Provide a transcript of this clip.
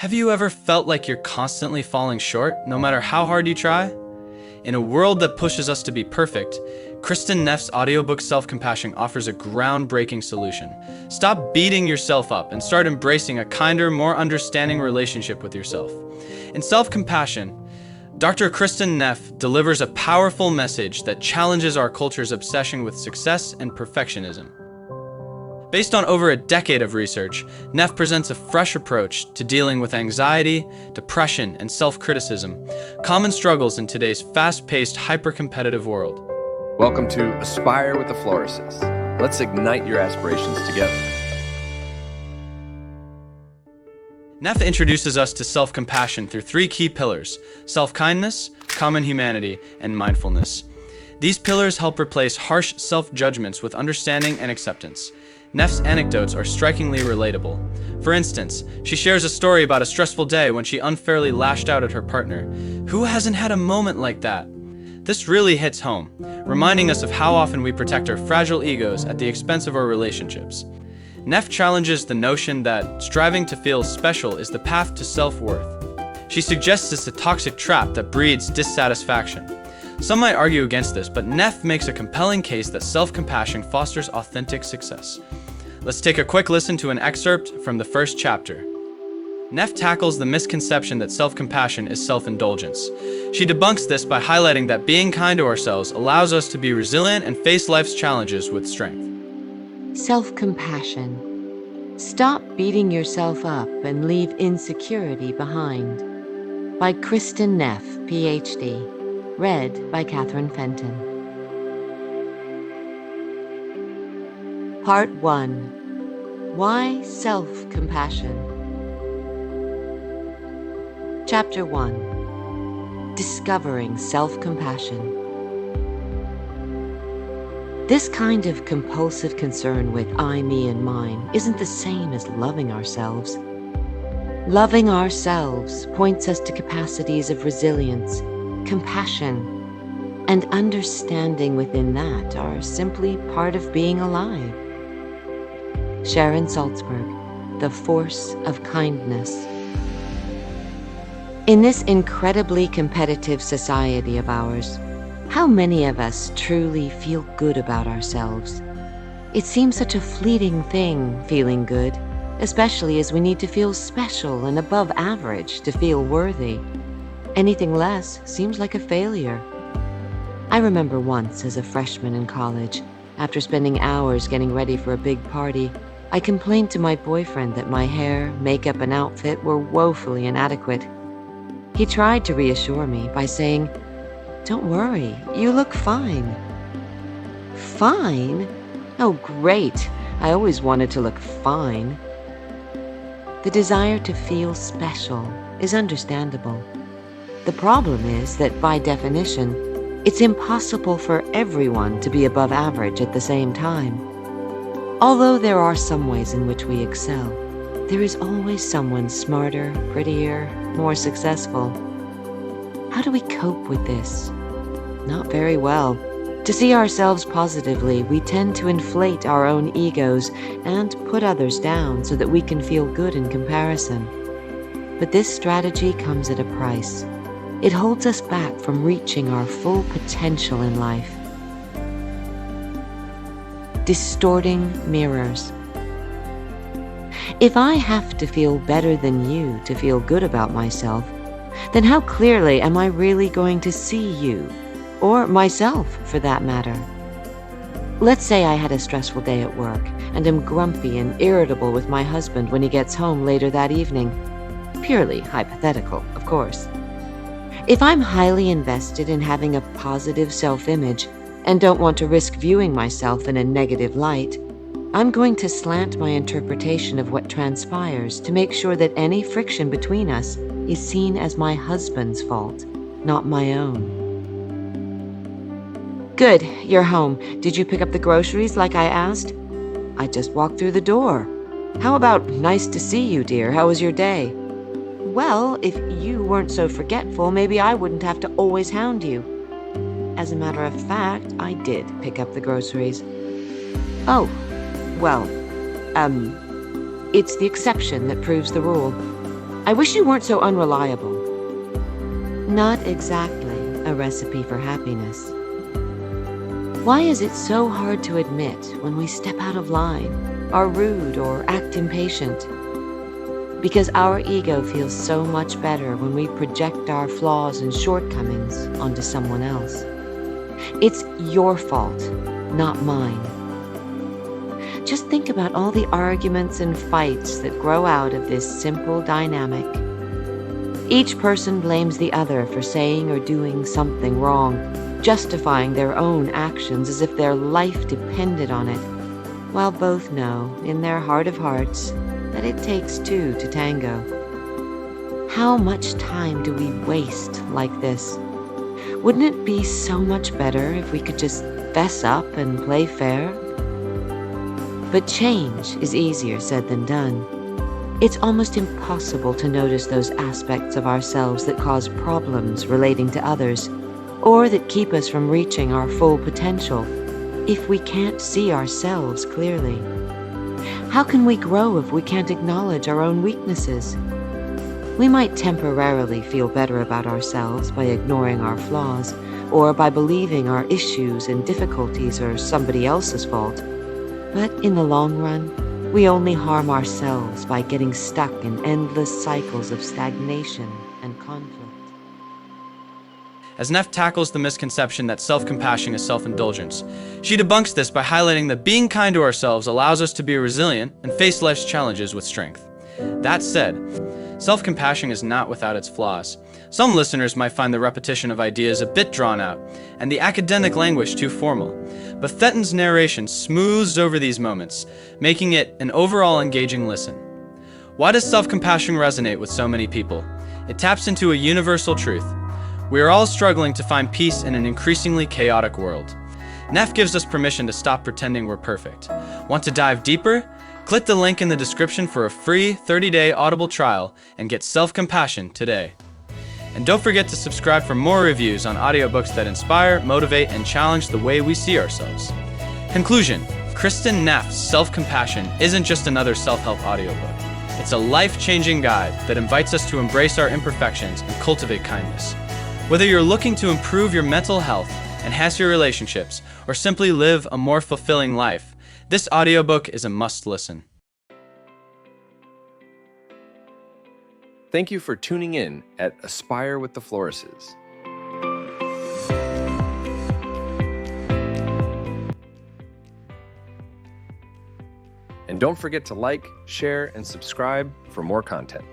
Have you ever felt like you're constantly falling short, no matter how hard you try? In a world that pushes us to be perfect, Kristin Neff's audiobook Self-Compassion offers a groundbreaking solution. Stop beating yourself up and start embracing a kinder, more understanding relationship with yourself. In Self-Compassion, Dr. Kristin Neff delivers a powerful message that challenges our culture's obsession with success and perfectionism. Based on over a decade of research, Neff presents a fresh approach to dealing with anxiety, depression, and self-criticism, common struggles in today's fast-paced, hyper-competitive world. Welcome to Aspire with the Florists. Let's ignite your aspirations together. Neff introduces us to self-compassion through three key pillars: self-kindness, common humanity, and mindfulness. These pillars help replace harsh self-judgments with understanding and acceptance. Neff's anecdotes are strikingly relatable. For instance, she shares a story about a stressful day when she unfairly lashed out at her partner. Who hasn't had a moment like that? This really hits home, reminding us of how often we protect our fragile egos at the expense of our relationships. Neff challenges the notion that striving to feel special is the path to self-worth. She suggests it's a toxic trap that breeds dissatisfaction. Some might argue against this, but Neff makes a compelling case that self-compassion fosters authentic success. Let's take a quick listen to an excerpt from the first chapter. Neff tackles the misconception that self-compassion is self-indulgence. She debunks this by highlighting that being kind to ourselves allows us to be resilient and face life's challenges with strength. Self-compassion. Stop beating yourself up and leave insecurity behind. By Kristin Neff, Ph.D. Read by Catherine Fenton. Part 1. Why Self-Compassion? Chapter 1. Discovering Self-Compassion. This kind of compulsive concern with I, me, and mine isn't the same as loving ourselves. Loving ourselves points us to capacities of resilience, compassion, and understanding within that are simply part of being alive. Sharon Salzberg, The Force of Kindness. In this incredibly competitive society of ours, how many of us truly feel good about ourselves? It seems such a fleeting thing, feeling good, especially as we need to feel special and above average to feel worthy. Anything less seems like a failure. I remember once as a freshman in college, after spending hours getting ready for a big party, I complained to my boyfriend that my hair, makeup, and outfit were woefully inadequate. He tried to reassure me by saying, "Don't worry, you look fine." Fine? Oh, great. I always wanted to look fine. The desire to feel special is understandable. The problem is that, by definition, it's impossible for everyone to be above average at the same time. Although there are some ways in which we excel, there is always someone smarter, prettier, more successful. How do we cope with this? Not very well. To see ourselves positively, we tend to inflate our own egos and put others down so that we can feel good in comparison. But this strategy comes at a price. It holds us back from reaching our full potential in life. Distorting mirrors. If I have to feel better than you to feel good about myself, then how clearly am I really going to see you, or myself for that matter? Let's say I had a stressful day at work and am grumpy and irritable with my husband when he gets home later that evening. Purely hypothetical, of course. If I'm highly invested in having a positive self-image and don't want to risk viewing myself in a negative light, I'm going to slant my interpretation of what transpires to make sure that any friction between us is seen as my husband's fault, not my own. Good, you're home. Did you pick up the groceries like I asked? I just walked through the door. How about, nice to see you, dear. How was your day? Well, if you weren't so forgetful, maybe I wouldn't have to always hound you. As a matter of fact, I did pick up the groceries. Oh, well, it's the exception that proves the rule. I wish you weren't so unreliable. Not exactly a recipe for happiness. Why is it so hard to admit when we step out of line, are rude, or act impatient? Because our ego feels so much better when we project our flaws and shortcomings onto someone else. It's your fault, not mine. Just think about all the arguments and fights that grow out of this simple dynamic. Each person blames the other for saying or doing something wrong, justifying their own actions as if their life depended on it, while both know, in their heart of hearts, that it takes two to tango. How much time do we waste like this? Wouldn't it be so much better if we could just fess up and play fair? But change is easier said than done. It's almost impossible to notice those aspects of ourselves that cause problems relating to others, or that keep us from reaching our full potential, if we can't see ourselves clearly. How can we grow if we can't acknowledge our own weaknesses? We might temporarily feel better about ourselves by ignoring our flaws, or by believing our issues and difficulties are somebody else's fault. But in the long run, we only harm ourselves by getting stuck in endless cycles of stagnation and conflict. As Neff tackles the misconception that self-compassion is self-indulgence, she debunks this by highlighting that being kind to ourselves allows us to be resilient and face life's challenges with strength. That said, self-compassion is not without its flaws. Some listeners might find the repetition of ideas a bit drawn out, and the academic language too formal. But Thetton's narration smooths over these moments, making it an overall engaging listen. Why does self-compassion resonate with so many people? It taps into a universal truth. We are all struggling to find peace in an increasingly chaotic world. Neff gives us permission to stop pretending we're perfect. Want to dive deeper? Click the link in the description for a free 30-day Audible trial and get self-compassion today. And don't forget to subscribe for more reviews on audiobooks that inspire, motivate, and challenge the way we see ourselves. Conclusion: Kristin Neff's Self-Compassion isn't just another self-help audiobook. It's a life-changing guide that invites us to embrace our imperfections and cultivate kindness. Whether you're looking to improve your mental health, enhance your relationships, or simply live a more fulfilling life, this audiobook is a must-listen. Thank you for tuning in at Aspire with the Florises. And don't forget to like, share, and subscribe for more content.